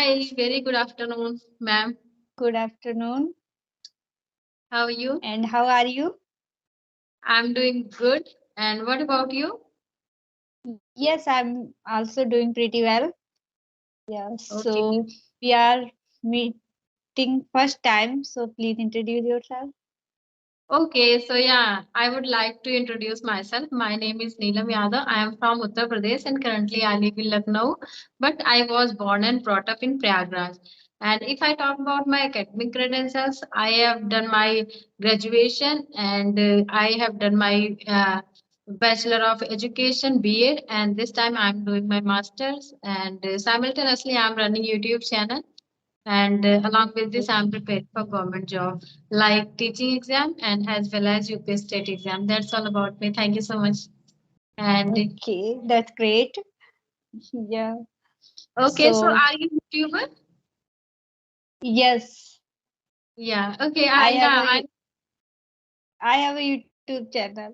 Hi, very good afternoon, ma'am. Good afternoon. How are you? And how are you? I'm doing good. And what about you? Yes, I'm also doing pretty well. Yeah, Okay. so we are meeting first time, so please introduce yourself. Okay, so yeah, I would like to introduce myself. My name is Neelam Yadav. I am from Uttar Pradesh and currently I live in Lucknow, but I was born and brought up in Prayagraj. And if I talk about my academic credentials, I have done my graduation and I have done my Bachelor of Education, BEd, and this time I'm doing my master's and simultaneously I'm running YouTube channel and along with this I'm prepared for government job like teaching exam and as well as UPSC state exam. That's all about me. Thank you so much. And Okay, that's great. Yeah. okay, so So are you YouTuber? yes, Yeah. Okay. I have Yeah. a I have a YouTube channel.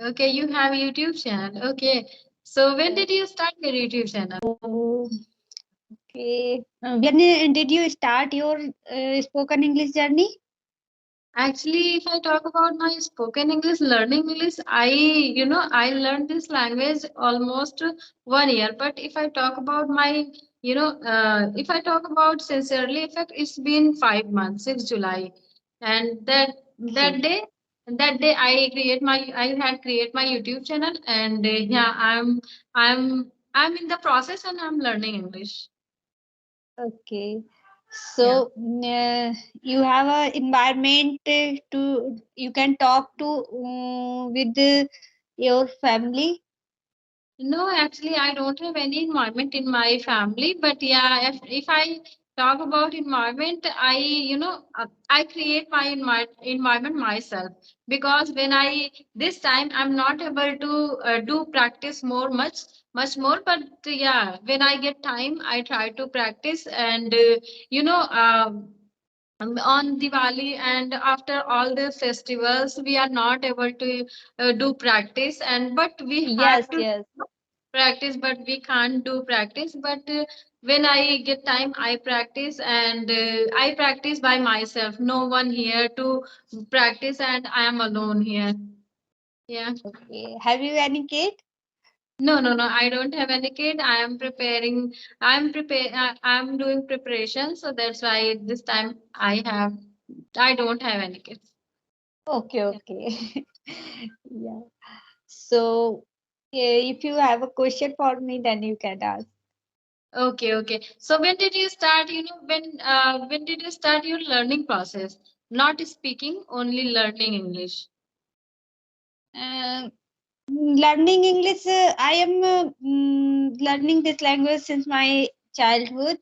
Okay. You have a YouTube channel. Okay. So when Yes. did you start your YouTube channel? So okay, when did you start your spoken English journey? Actually, if I talk about my spoken English, learning English, I learned this language almost 1 year. But if I talk about if I talk about sincerely, in fact, it's been 5 months since July, and that Okay. day, that day I had create my YouTube channel, and yeah, I'm in the process and I'm learning English. Okay. Yeah. So you have a environment to you can talk to with your family. No, actually, I don't have any environment in my family. But yeah, if I talk about environment, I create my environment myself because when I this time I'm not able to do practice much more. But yeah, when I get time, I try to practice and you know. On Diwali and after all the festivals, we are not able to do practice, and but we Yes, have to yes. practice but we can't do practice but when I get time I practice and I practice by myself, no one here to practice and I am alone here. Yeah. Okay. Have you any kid? No, I don't have any kid. I am preparing. I'm doing preparation, so that's why this time I don't have any kids. Okay, Yeah. okay. Yeah. So if you have a question for me, then you can ask. Okay. So when did you start, when did you start your learning process? Not speaking, only learning English. Um, Learning English, I am learning this language since my childhood.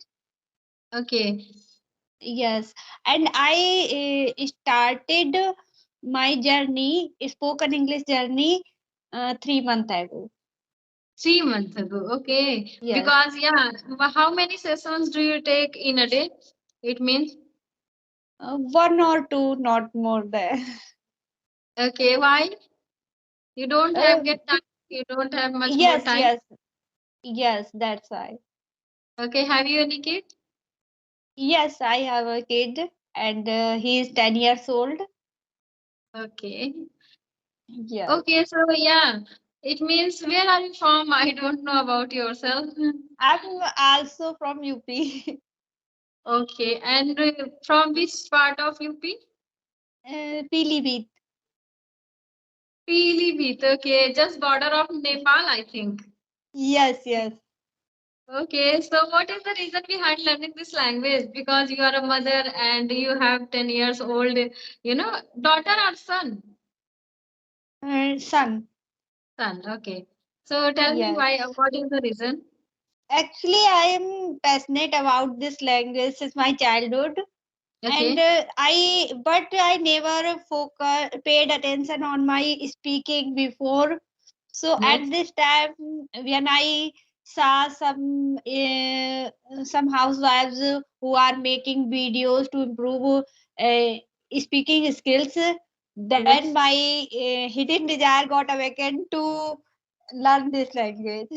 Okay. Yes, and I started my journey, spoken English journey, 3 months ago. 3 months ago. Okay. Yes, Because yeah, how many sessions do you take in a day? It means one or two, not more than. okay, why? You don't Uh, have get time, you don't have much more yes, time. yes, yes, that's why. Okay, have you any kid? Yes, I have a kid, and he is 10 years old. Okay. Yes, Okay, so yeah. It means where are you from? I don't know about yourself. I'm also from UP. Okay, and from which part of UP? Pilibhit. Pilibhit. Okay, just border of Nepal, I think. Yes, yes. Okay, so what is the reason behind learning this language? Because you are a mother and you have 10 years old, daughter or son? Son. Son, okay. So tell me Yes. why, what is the reason? Actually, I am passionate about this language since my childhood, and Okay, I never paid attention on my speaking before. So yes, at this time, when I saw some housewives who are making videos to improve speaking skills, then yes. my hidden desire got awakened to learn this language.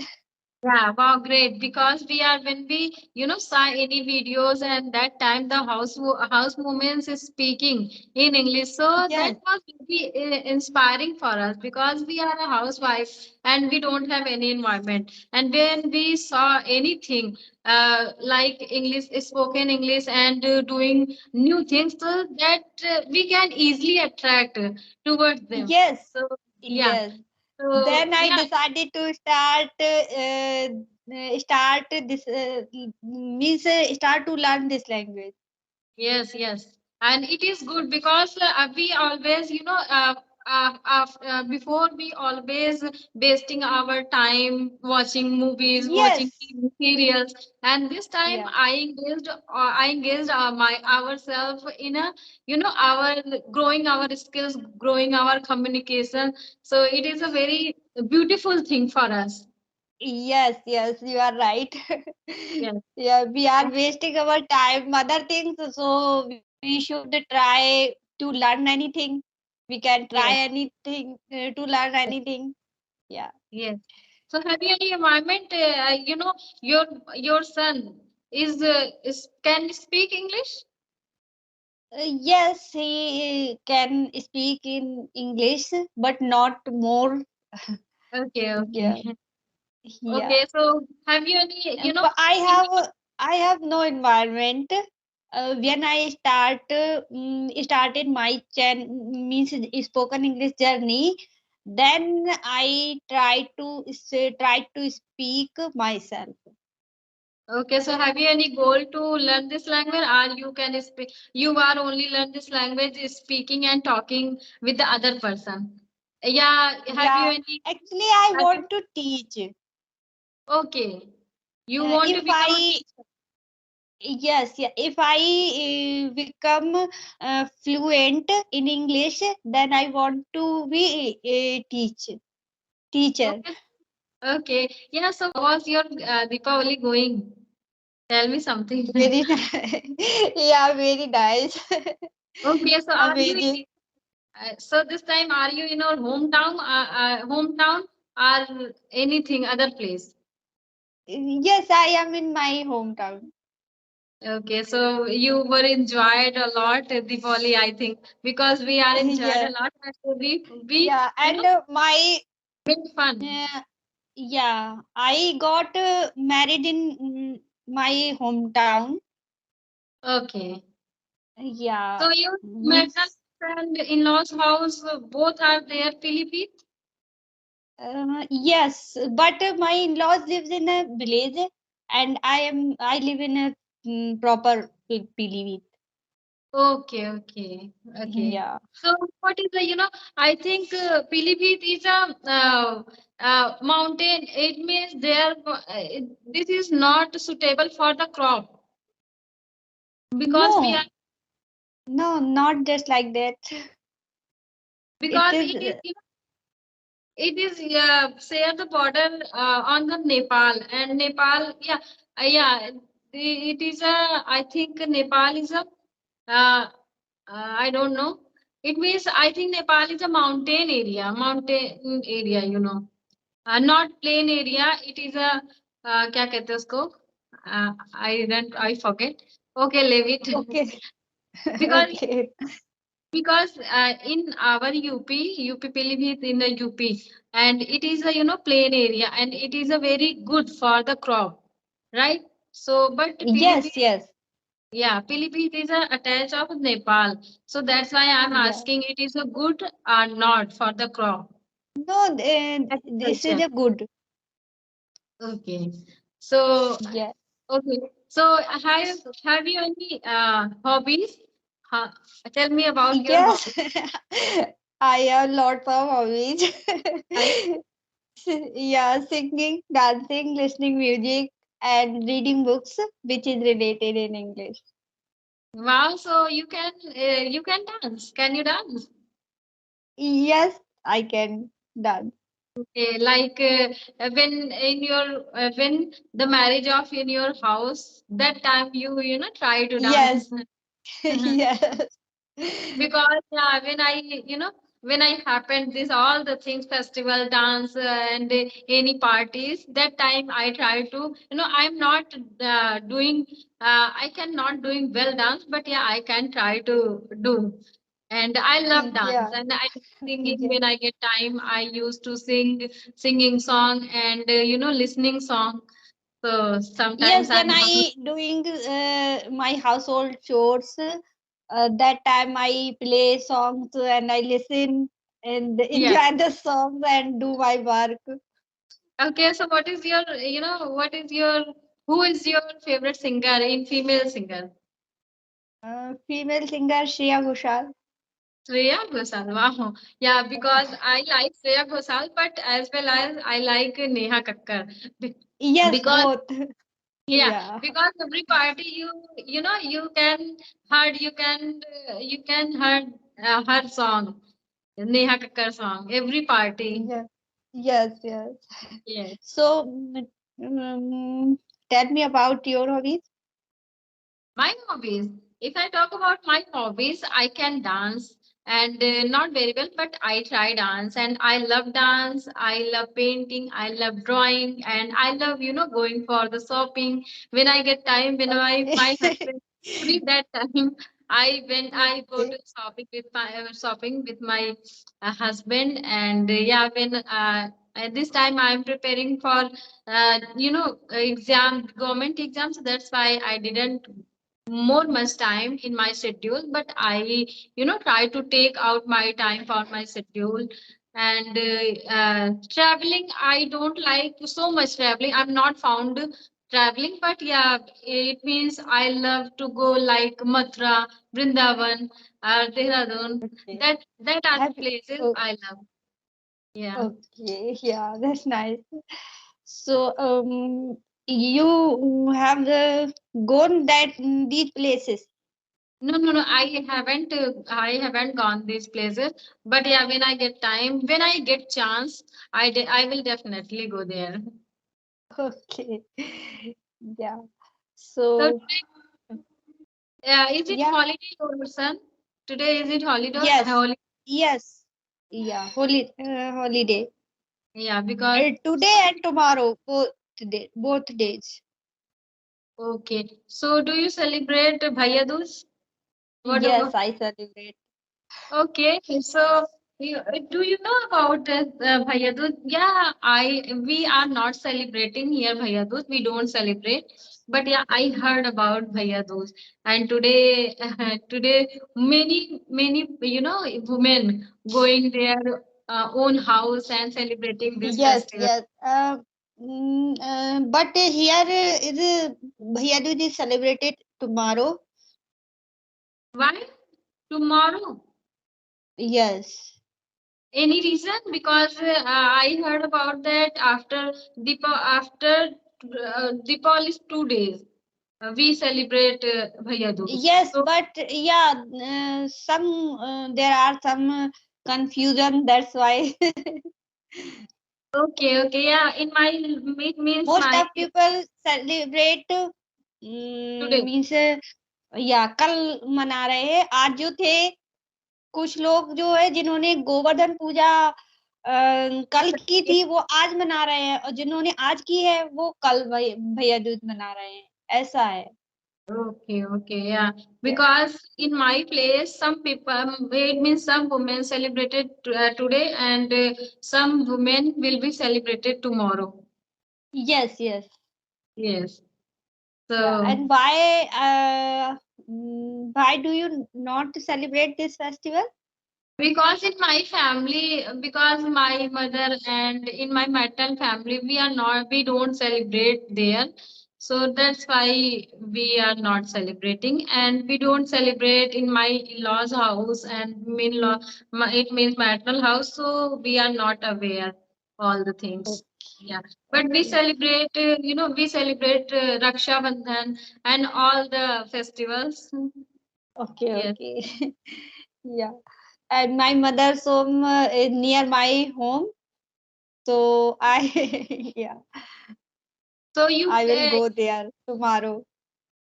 Yeah, wow, great. Because we are when we saw any videos and that time the house movements is speaking in English, so that Yes, was very inspiring for us because we are a housewife and we don't have any environment. And when we saw anything like English, spoken English, and doing new things, so that we can easily attract towards them. yes, So yeah, yes. so Then I yeah. decided to start this means start to learn this language. Yes, yes. And it is good because we always, before we always wasting our time watching movies, watching Yes, TV serials, and this time yeah. I engaged my ourselves in a, our growing our skills, growing our communication. So it is a very beautiful thing for us. Yes, yes, you are right. Yes. Yeah, we are wasting our time, other things, so we should try to learn anything. We can try Yes. anything to learn anything. Yeah. Yes. So have you any environment, your son is can speak English? Yes, he can speak in English, but not more. Okay, okay. Yeah, yeah. Okay, so have you any, But I have no environment. When I started my means spoken English journey, then I try to speak myself. okay, so have you any goal to learn this language or you can speak, you are only learn this language is speaking and talking with the other person? Yeah, have you Yeah, any, actually, I have you, want to teach. okay, you want to If become a I teacher? Yes, yeah. If I become fluent in English, then I want to be a teacher. Okay, okay. Yeah, so how was your Deepavali going? Tell me something. Very nice. Yeah, very nice. Okay, so are you Amazing. so this time are you in your hometown or anything other place? Yes, I am in my hometown. Okay, so you were enjoyed a lot Diwali, I think, because we are enjoyed a Yeah, lot and we yeah. And my made fun. uh, yeah, I got married in my hometown. Okay, Yeah, so your maternal means and in-laws house both are there, Philippines. yes, but my in-laws lives in a village, and I live in a proper Pilivit. Okay, okay, okay. Yeah. So what is the, I think Pilibhit is a mountain. It means there, this is not suitable for the crop because we are, No, no, not just like that. It because is it is share the border on the Nepal and Nepal, yeah, yeah, it is a, I think Nepal is a, I don't know. It means I think Nepal is a mountain area. Not plain area. It is a क्या कहते हैं उसको? I forget. Okay, leave it. okay. because Okay. because in our UP Pilibhit in the UP, and it is a plain area, and it is a very good for the crop, right? So, but Yes, Pilibhit, yes. yeah, Pilibhit is a attached of Nepal, so that's why I'm Yeah. asking it is a good or not for the crop No, this is agriculture. a good. Okay, so Yeah. okay, so have you any hobbies? Uh, Tell me about your Yes. hobby. I have lots of hobbies. Like, Yeah, singing, dancing, listening music, and reading books, which is related in English. wow, so you can dance. Can you dance? Yes, I can dance. Okay, like when the marriage of in your house, that time you try to Yes, dance. yes. Because yeah, when I when I happened this all the things, festival, dance, and any parties, that time I try to, I'm not doing, I cannot doing well dance, but yeah, I can try to do. And I love dance, Yeah, and I singing yeah. when I get time. I used to singing song and listening song. So Yes, sometimes when I'm hum. I doing my household chores, that time I play songs and I listen and Yeah. enjoy the songs and do my work. Okay. So what is your what is your who is your favorite singer in female singer? Female singer Shreya Ghoshal. Shreya Ghosal. Wow. Yeah, because I like Shreya Ghosal, but as well as I like Neha Kakkar. Be- Yes, Because both. yeah, Yeah. because every party you can you can heard her song, Neha Kakkar song. Every party. Yeah. Yes, yes. Yes. So, tell me about your hobbies. My hobbies. If I talk about my hobbies, I can dance and not very well, but I try dance and I love dance. I love painting. I love drawing and I love, going for the shopping. When I get time, when Okay. my husband free that time, I go Okay. to shopping with my husband and yeah, when at this time I'm preparing for exam government exams. That's why I didn't more much time in my schedule, but I try to take out my time for my schedule. And traveling, I don't like so much traveling. I'm not found traveling, but yeah, it means I love to go like Mathura, Vrindavan, Dehradun. Okay. That are the Have places oh, I love. Yeah. okay. Yeah, that's nice. So, you have gone that these places. No, no, no. I haven't gone these places. But yeah, when I get time, when I get chance, I will definitely go there. Okay. Yeah. So So, today, is it yeah. holiday or son? Today is it holiday? Yes. Holiday? Yes. Yeah. Holiday. Yeah, because Today and tomorrow, both days. okay. So do you celebrate Bhaiya Dooj? What Yes, about? I celebrate. Okay, so do you know about Bhaiya Dooj? Yeah, we are not celebrating here Bhaiya Dooj. We don't celebrate, but yeah, I heard about Bhaiya Dooj, and today today many women going their own house and celebrating this Yes, festival. yes. But here is Bhaiya Dooj is celebrated tomorrow. Why tomorrow? Yes. Any reason? Because I heard about that after Deepavali is 2 days. We celebrate Bhaiya Dooj. Yes, So but yeah, some there are some confusion. That's why okay, okay, yeah. In my it means most my of people celebrate. today. Means या कल मना रहे हैं आज जो थे कुछ लोग जो है जिन्होंने गोवर्धन पूजा कल की थी वो आज मना रहे हैं और जिन्होंने आज की है वो कल भैया दूज मना रहे हैं ऐसा है Okay, okay, yeah. या Because in my place, some people, it means some women celebrated today, and some women will be celebrated tomorrow. Yes yes Yes. या So and why do you not celebrate this festival because in my family, because my mother and in my maternal family, we don't celebrate there. So that's why we are not celebrating, and we don't celebrate in my in-laws' house and in-law, it means maternal house. So we are not aware all the things. Yeah, but we okay celebrate, we celebrate Raksha Bandhan and all the festivals. okay Yes. okay yeah and my mother's home is near my home so I yeah So you I will go there tomorrow.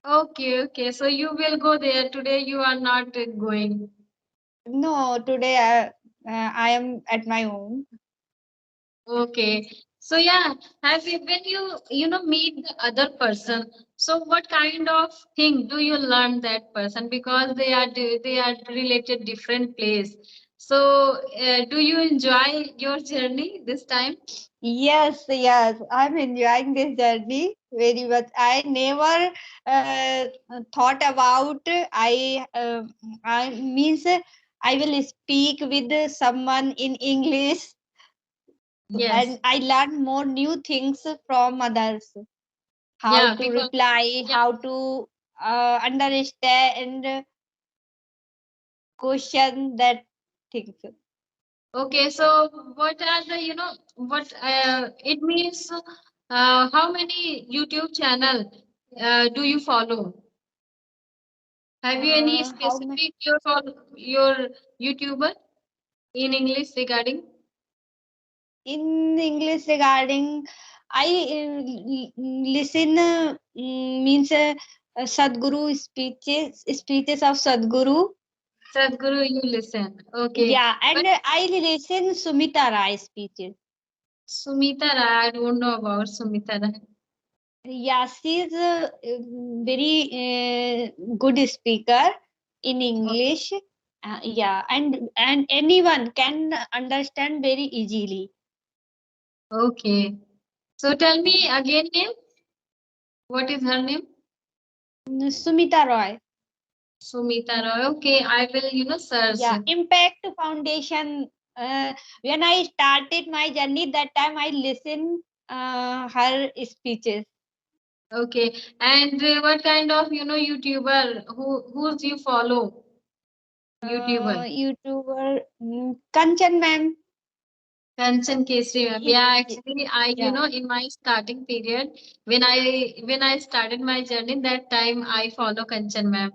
okay, okay. So you will go there today. You are not going. No, today I am at my home. Okay. So yeah, have you when you meet the other person, so what kind of thing do you learn that person because they are related different place. So do you enjoy your journey this time? Yes, yes, I'm enjoying this journey very much. I never thought about I means I will speak with someone in English, Yes. and I learn more new things from others. How Yeah, to because reply, yeah. how to understand and question that things. Okay, so what are the what it means how many YouTube channel do you follow? Have you any How much specific your YouTuber in English regarding? in English regarding I listen means Sadguru speeches of Sadguru. Sadhguru, you listen. Okay. Yeah, and But I listen Sumita Rai speeches. Sumita Rai, I don't know about Sumita Rai. Yeah, she is a very good speaker in English. Yeah, and anyone can understand very easily. Okay. So tell me again name. What is her name? Sumita Roy. Sumita Rai. Okay, I will search. Yeah, Impact Foundation. When I started my journey, that time I listened her speeches. Okay. And what kind of YouTuber who's you follow? YouTuber. YouTuber Kanchan ma'am. Kanchan Kesri ma'am. He, Yeah, he- actually, I yeah. in my starting period when I started my journey, that time I follow Kanchan ma'am.